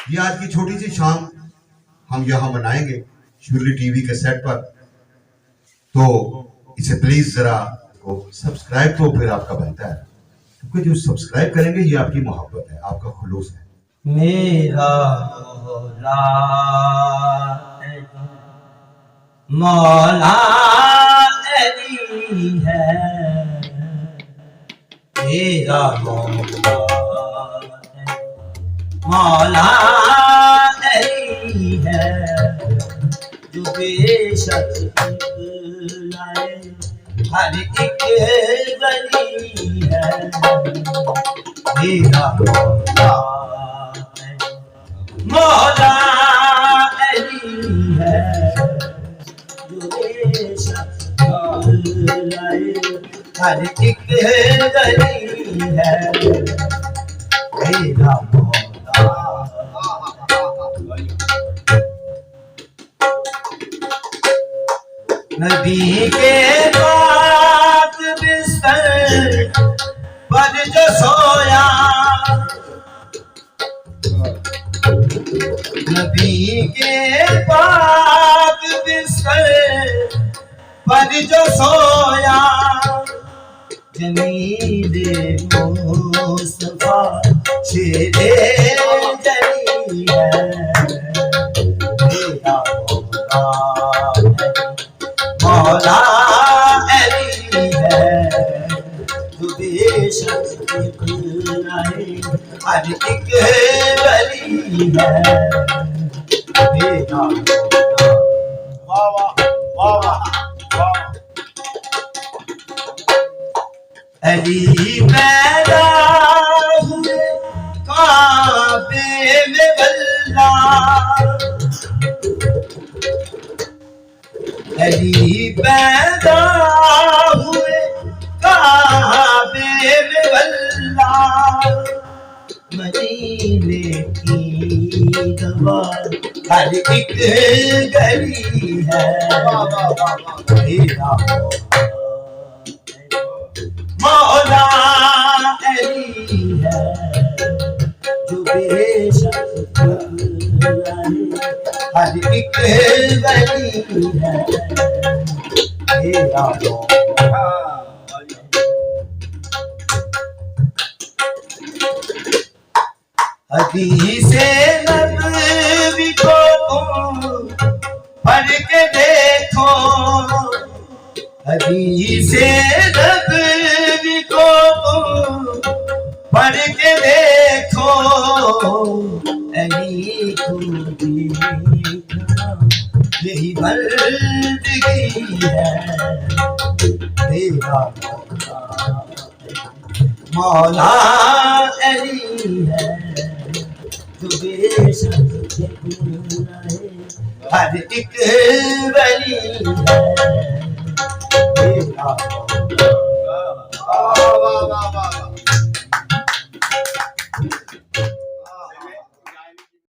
ये आज की छोटी सी शाम हम यहाँ मनाएंगे शुरली टीवी के सेट पर। तो इसे प्लीज जरा को सब्सक्राइब तो फिर आपका बनता है, क्योंकि जो सब्सक्राइब करेंगे ये आपकी मोहब्बत है, आपका खुलूस है। मेरा मौला अली है, मेरा मौला अली है, जो बेशक लाए हर एक वली है। मेरा मौला अली है, जो बेशक लाए हर एक वली है। मेरा नबी के पाक बिस्तर पर जो सोया, नबी के पाक बिस्तर पर जो सोया, जमीले मुस्तफा शेरे जली है। मेरा मौला अली है, जो बेशक लाए हर एक वली है। मेरा अली पैदा हुए काबे में वल्ला, अली पैदा हुए काबे में वल्ला, मदीने की दवा हर एक गली है। मेरा मौला अली है, जो बेशक लाए हर एक वली है। मेरा हदीसे नबवी को तुम पढ़ के देखो, हदीसे नबवी को तुम पढ़ के देखो, अली को देखना यही बंदगी है। मेरा मौला अली है, जो बेशक हर एक वली है। मेरा